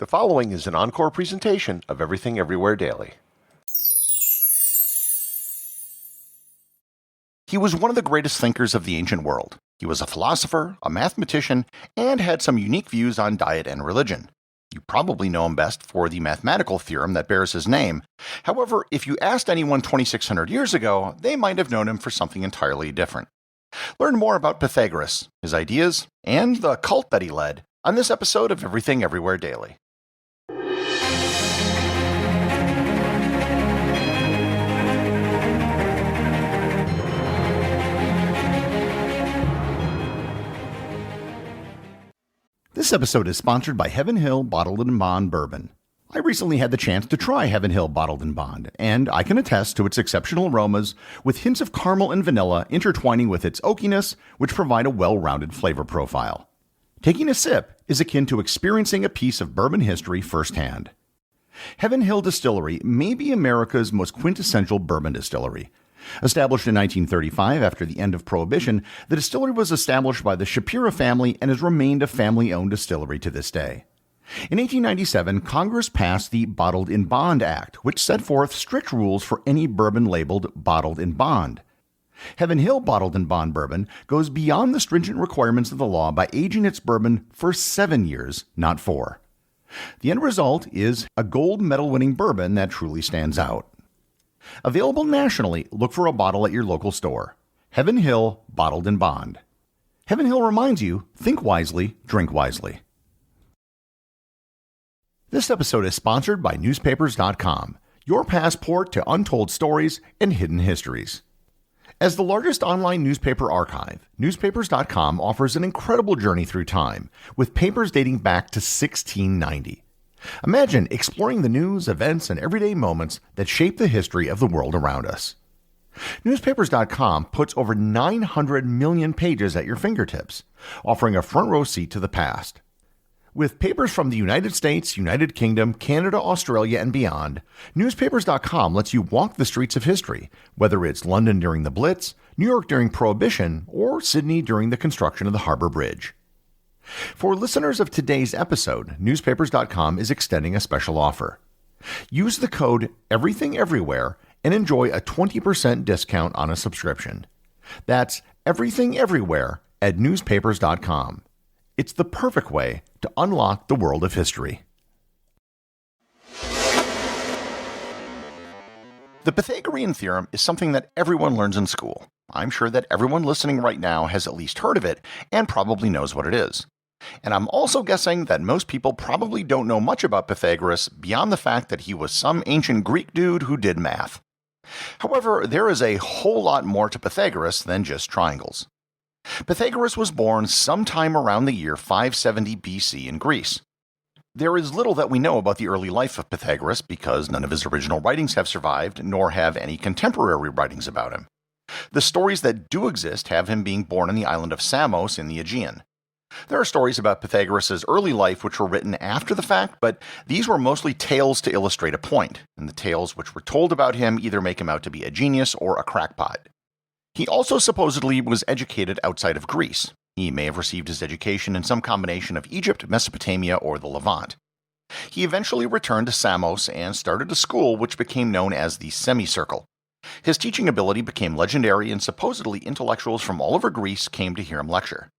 The following is an encore presentation of Everything Everywhere Daily. He was one of the greatest thinkers of the ancient world. He was a philosopher, a mathematician, and had some unique views on diet and religion. You probably know him best for the mathematical theorem that bears his name. However, if you asked anyone 2,600 years ago, they might have known him for something entirely different. Learn more about Pythagoras, his ideas, and the cult that he led on this episode of Everything Everywhere Daily. This episode is sponsored by Heaven Hill Bottled and Bond Bourbon. I recently had the chance to try Heaven Hill Bottled and Bond, and I can attest to its exceptional aromas with hints of caramel and vanilla intertwining with its oakiness, which provide a well-rounded flavor profile. Taking a sip is akin to experiencing a piece of bourbon history firsthand. Heaven Hill Distillery may be America's most quintessential bourbon distillery. Established in 1935 after the end of Prohibition, the distillery was established by the Shapiro family and has remained a family-owned distillery to this day. In 1897, Congress passed the Bottled in Bond Act, which set forth strict rules for any bourbon labeled bottled in bond. Heaven Hill Bottled in Bond Bourbon goes beyond the stringent requirements of the law by aging its bourbon for 7 years, not 4. The end result is a gold medal-winning bourbon that truly stands out. Available nationally, look for a bottle at your local store. Heaven Hill Bottled in Bond. Heaven Hill reminds you, think wisely, drink wisely. This episode is sponsored by newspapers.com, your passport to untold stories and hidden histories. As the largest online newspaper archive, newspapers.com offers an incredible journey through time, with papers dating back to 1690. Imagine exploring the news, events, and everyday moments that shape the history of the world around us. Newspapers.com puts over 900 million pages at your fingertips, offering a front row seat to the past. With papers from the United States, United Kingdom, Canada, Australia, and beyond, Newspapers.com lets you walk the streets of history, whether it's London during the Blitz, New York during Prohibition, or Sydney during the construction of the Harbor Bridge. For listeners of today's episode, Newspapers.com is extending a special offer. Use the code EVERYTHINGEVERYWHERE and enjoy a 20% discount on a subscription. That's Everything Everywhere at Newspapers.com. It's the perfect way to unlock the world of history. The Pythagorean theorem is something that everyone learns in school. I'm sure that everyone listening right now has at least heard of it and probably knows what it is. And I'm also guessing that most people probably don't know much about Pythagoras beyond the fact that he was some ancient Greek dude who did math. However, there is a whole lot more to Pythagoras than just triangles. Pythagoras was born sometime around the year 570 BC in Greece. There is little that we know about the early life of Pythagoras because none of his original writings have survived, nor have any contemporary writings about him. The stories that do exist have him being born on the island of Samos in the Aegean. There are stories about Pythagoras' early life which were written after the fact, but these were mostly tales to illustrate a point, and the tales which were told about him either make him out to be a genius or a crackpot. He also supposedly was educated outside of Greece. He may have received his education in some combination of Egypt, Mesopotamia, or the Levant. He eventually returned to Samos and started a school which became known as the Semicircle. His teaching ability became legendary, and supposedly intellectuals from all over Greece came to hear him lecture.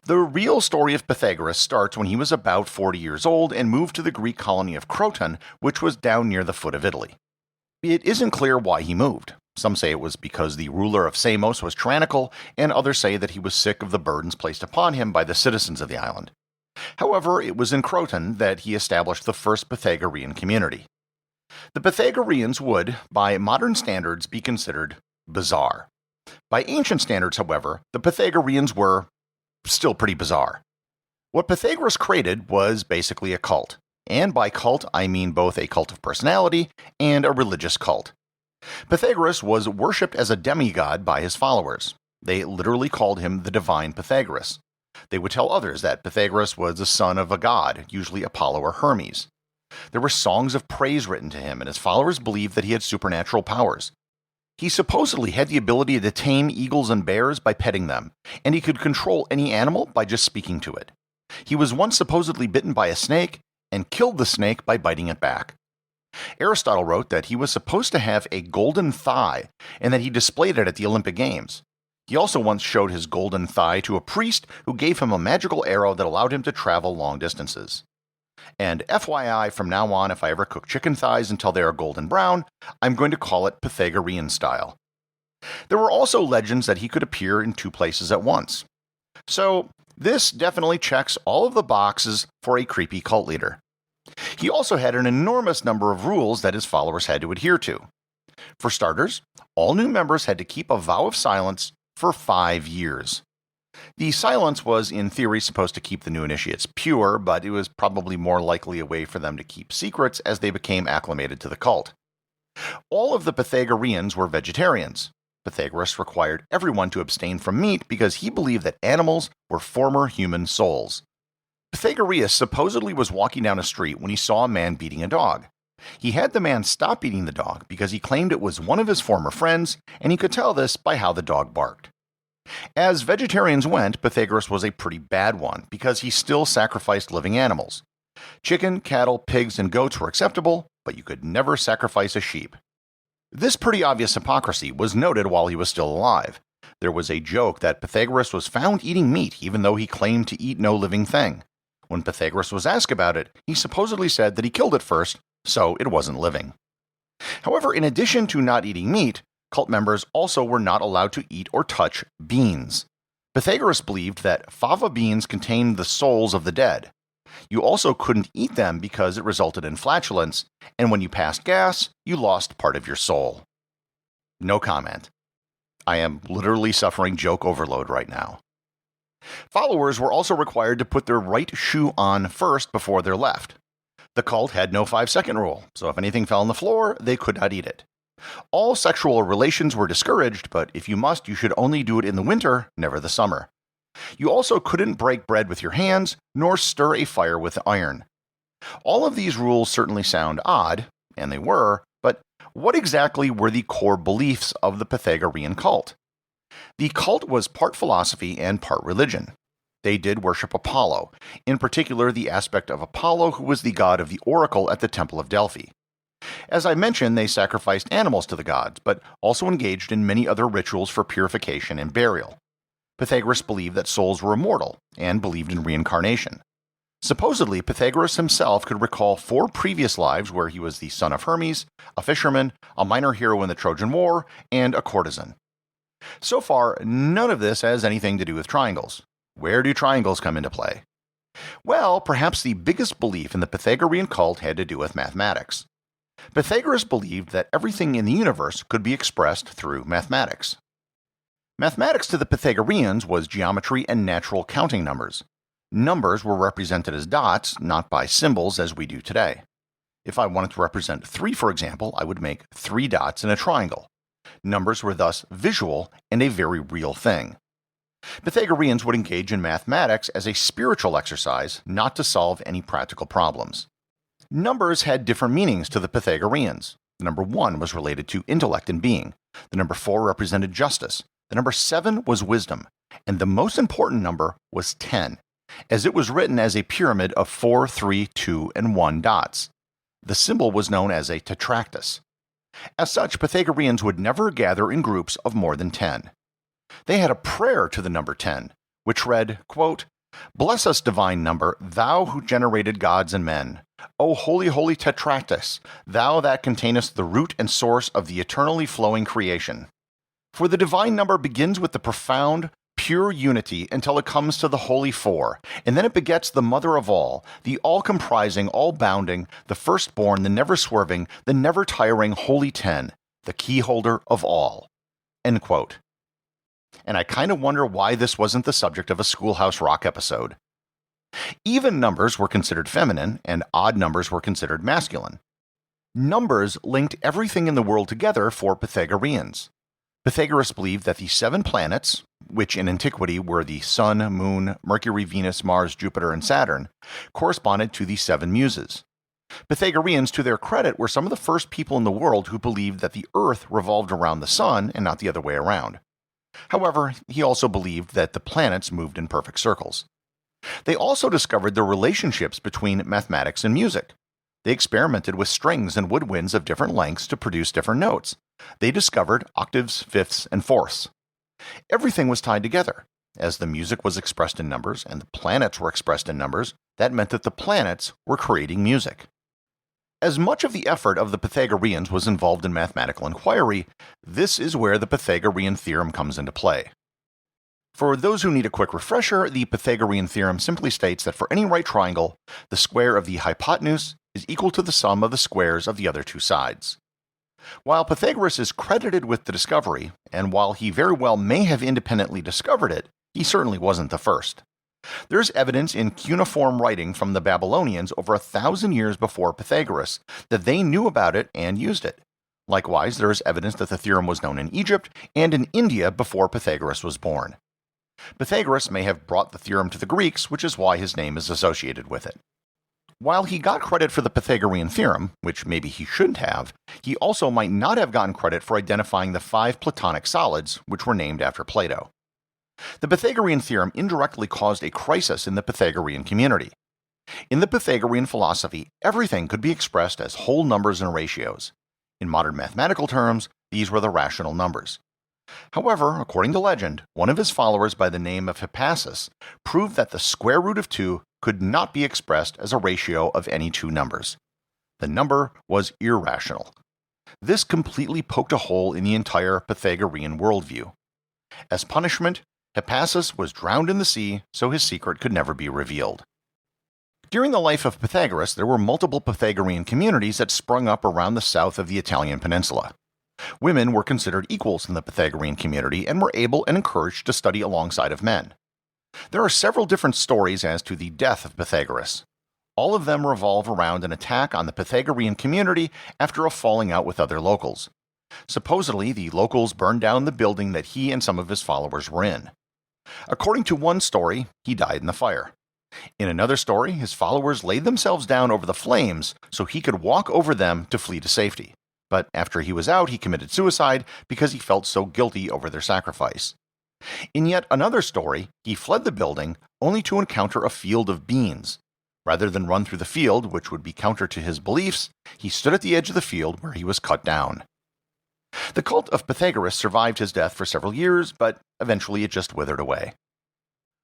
The real story of Pythagoras starts when he was about 40 years old and moved to the Greek colony of Croton, which was down near the foot of Italy. It isn't clear why he moved. Some say it was because the ruler of Samos was tyrannical, and others say that he was sick of the burdens placed upon him by the citizens of the island. However, it was in Croton that he established the first Pythagorean community. The Pythagoreans would, by modern standards, be considered bizarre. By ancient standards, however, the Pythagoreans were still pretty bizarre. What Pythagoras created was basically a cult, and by cult I mean both a cult of personality and a religious cult. Pythagoras was worshipped as a demigod by his followers. They literally called him the divine Pythagoras. They would tell others that Pythagoras was the son of a god, usually Apollo or Hermes. There were songs of praise written to him, and his followers believed that he had supernatural powers. He supposedly had the ability to tame eagles and bears by petting them, and he could control any animal by just speaking to it. He was once supposedly bitten by a snake, and killed the snake by biting it back. Aristotle wrote that he was supposed to have a golden thigh and that he displayed it at the Olympic Games. He also once showed his golden thigh to a priest who gave him a magical arrow that allowed him to travel long distances. And FYI, from now on, if I ever cook chicken thighs until they are golden brown, I'm going to call it Pythagorean style. There were also legends that he could appear in two places at once. So, this definitely checks all of the boxes for a creepy cult leader. He also had an enormous number of rules that his followers had to adhere to. For starters, all new members had to keep a vow of silence for 5 years. The silence was, in theory, supposed to keep the new initiates pure, but it was probably more likely a way for them to keep secrets as they became acclimated to the cult. All of the Pythagoreans were vegetarians. Pythagoras required everyone to abstain from meat because he believed that animals were former human souls. Pythagoras supposedly was walking down a street when he saw a man beating a dog. He had the man stop beating the dog because he claimed it was one of his former friends, and he could tell this by how the dog barked. As vegetarians went, Pythagoras was a pretty bad one because he still sacrificed living animals. Chicken, cattle, pigs, and goats were acceptable, but you could never sacrifice a sheep. This pretty obvious hypocrisy was noted while he was still alive. There was a joke that Pythagoras was found eating meat even though he claimed to eat no living thing. When Pythagoras was asked about it, he supposedly said that he killed it first, so it wasn't living. However, in addition to not eating meat, cult members also were not allowed to eat or touch beans. Pythagoras believed that fava beans contained the souls of the dead. You also couldn't eat them because it resulted in flatulence, and when you passed gas, you lost part of your soul. No comment. I am literally suffering joke overload right now. Followers were also required to put their right shoe on first before their left. The cult had no 5-second rule, so if anything fell on the floor, they could not eat it. All sexual relations were discouraged, but if you must, you should only do it in the winter, never the summer. You also couldn't break bread with your hands, nor stir a fire with iron. All of these rules certainly sound odd, and they were, but what exactly were the core beliefs of the Pythagorean cult? The cult was part philosophy and part religion. They did worship Apollo, in particular the aspect of Apollo who was the god of the oracle at the Temple of Delphi. As I mentioned, they sacrificed animals to the gods, but also engaged in many other rituals for purification and burial. Pythagoras believed that souls were immortal, and believed in reincarnation. Supposedly, Pythagoras himself could recall 4 previous lives where he was the son of Hermes, a fisherman, a minor hero in the Trojan War, and a courtesan. So far, none of this has anything to do with triangles. Where do triangles come into play? Well, perhaps the biggest belief in the Pythagorean cult had to do with mathematics. Pythagoras believed that everything in the universe could be expressed through mathematics. Mathematics to the Pythagoreans was geometry and natural counting numbers. Numbers were represented as dots, not by symbols as we do today. If I wanted to represent 3, for example, I would make 3 dots in a triangle. Numbers were thus visual and a very real thing. Pythagoreans would engage in mathematics as a spiritual exercise, not to solve any practical problems. Numbers had different meanings to the Pythagoreans. The number 1 was related to intellect and being. The number 4 represented justice. The number 7 was wisdom. And the most important number was 10, as it was written as a pyramid of 4, 3, 2, and 1 dots. The symbol was known as a tetractys. As such, Pythagoreans would never gather in groups of more than 10. They had a prayer to the number 10, which read, quote, "Bless us, divine number, thou who generated gods and men. O holy, holy tetractys, thou that containest the root and source of the eternally flowing creation." For the divine number begins with the profound, pure unity until it comes to the holy 4, and then it begets the mother of all, the all-comprising, all-bounding, the firstborn, the never-swerving, the never-tiring holy 10, the keyholder of all. End quote. And I kind of wonder why this wasn't the subject of a Schoolhouse Rock episode. Even numbers were considered feminine, and odd numbers were considered masculine. Numbers linked everything in the world together for Pythagoreans. Pythagoras believed that the 7 planets, which in antiquity were the Sun, Moon, Mercury, Venus, Mars, Jupiter, and Saturn, corresponded to the 7 muses. Pythagoreans, to their credit, were some of the first people in the world who believed that the Earth revolved around the Sun and not the other way around. However, he also believed that the planets moved in perfect circles. They also discovered the relationships between mathematics and music. They experimented with strings and woodwinds of different lengths to produce different notes. They discovered octaves, fifths, and fourths. Everything was tied together. As the music was expressed in numbers and the planets were expressed in numbers, that meant that the planets were creating music. As much of the effort of the Pythagoreans was involved in mathematical inquiry, this is where the Pythagorean theorem comes into play. For those who need a quick refresher, the Pythagorean theorem simply states that for any right triangle, the square of the hypotenuse is equal to the sum of the squares of the other two sides. While Pythagoras is credited with the discovery, and while he very well may have independently discovered it, he certainly wasn't the first. There's evidence in cuneiform writing from the Babylonians over 1,000 years before Pythagoras that they knew about it and used it. Likewise, there is evidence that the theorem was known in Egypt and in India before Pythagoras was born. Pythagoras may have brought the theorem to the Greeks, which is why his name is associated with it. While he got credit for the Pythagorean theorem, which maybe he shouldn't have, he also might not have gotten credit for identifying the 5 Platonic solids, which were named after Plato. The Pythagorean theorem indirectly caused a crisis in the Pythagorean community. In the Pythagorean philosophy, everything could be expressed as whole numbers and ratios. In modern mathematical terms, these were the rational numbers. However, according to legend, one of his followers by the name of Hippasus proved that the square root of 2 could not be expressed as a ratio of any two numbers. The number was irrational. This completely poked a hole in the entire Pythagorean worldview. As punishment, Hippasus was drowned in the sea, so his secret could never be revealed. During the life of Pythagoras, there were multiple Pythagorean communities that sprung up around the south of the Italian peninsula. Women were considered equals in the Pythagorean community and were able and encouraged to study alongside of men. There are several different stories as to the death of Pythagoras. All of them revolve around an attack on the Pythagorean community after a falling out with other locals. Supposedly, the locals burned down the building that he and some of his followers were in. According to one story, he died in the fire. In another story, his followers laid themselves down over the flames so he could walk over them to flee to safety. But after he was out, he committed suicide because he felt so guilty over their sacrifice. In yet another story, he fled the building only to encounter a field of beans. Rather than run through the field, which would be counter to his beliefs, he stood at the edge of the field where he was cut down. The cult of Pythagoras survived his death for several years, but eventually it just withered away.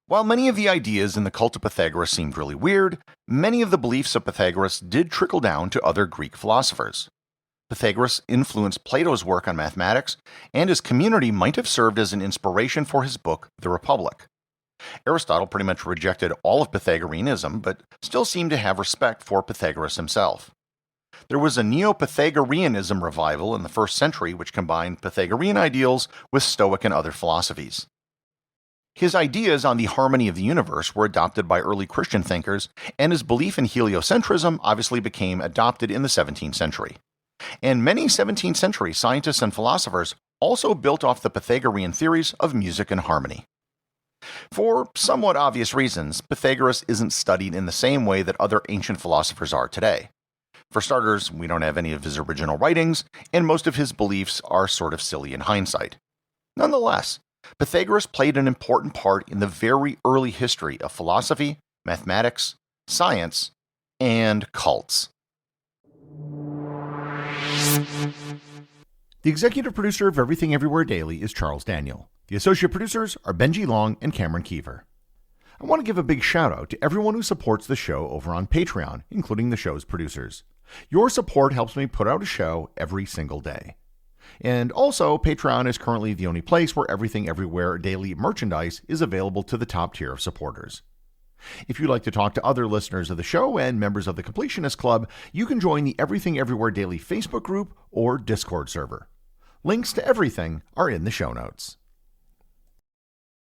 While many of the ideas in the cult of Pythagoras seemed really weird, many of the beliefs of Pythagoras did trickle down to other Greek philosophers. Pythagoras influenced Plato's work on mathematics, and his community might have served as an inspiration for his book, The Republic. Aristotle pretty much rejected all of Pythagoreanism, but still seemed to have respect for Pythagoras himself. There was a Neo-Pythagoreanism revival in the 1st century which combined Pythagorean ideals with Stoic and other philosophies. His ideas on the harmony of the universe were adopted by early Christian thinkers, and his belief in heliocentrism obviously became adopted in the 17th century. And many 17th century scientists and philosophers also built off the Pythagorean theories of music and harmony. For somewhat obvious reasons, Pythagoras isn't studied in the same way that other ancient philosophers are today. For starters, we don't have any of his original writings, and most of his beliefs are sort of silly in hindsight. Nonetheless, Pythagoras played an important part in the very early history of philosophy, mathematics, science, and cults. The executive producer of Everything Everywhere Daily is Charles Daniel. The associate producers are Benji Long and Cameron Kieffer. I want to give a big shout out to everyone who supports the show over on Patreon, including the show's producers. Your support helps me put out a show every single day. And also, Patreon is currently the only place where Everything Everywhere Daily merchandise is available to the top tier of supporters. If you'd like to talk to other listeners of the show and members of the Completionist Club, you can join the Everything Everywhere Daily Facebook group or Discord server. Links to everything are in the show notes.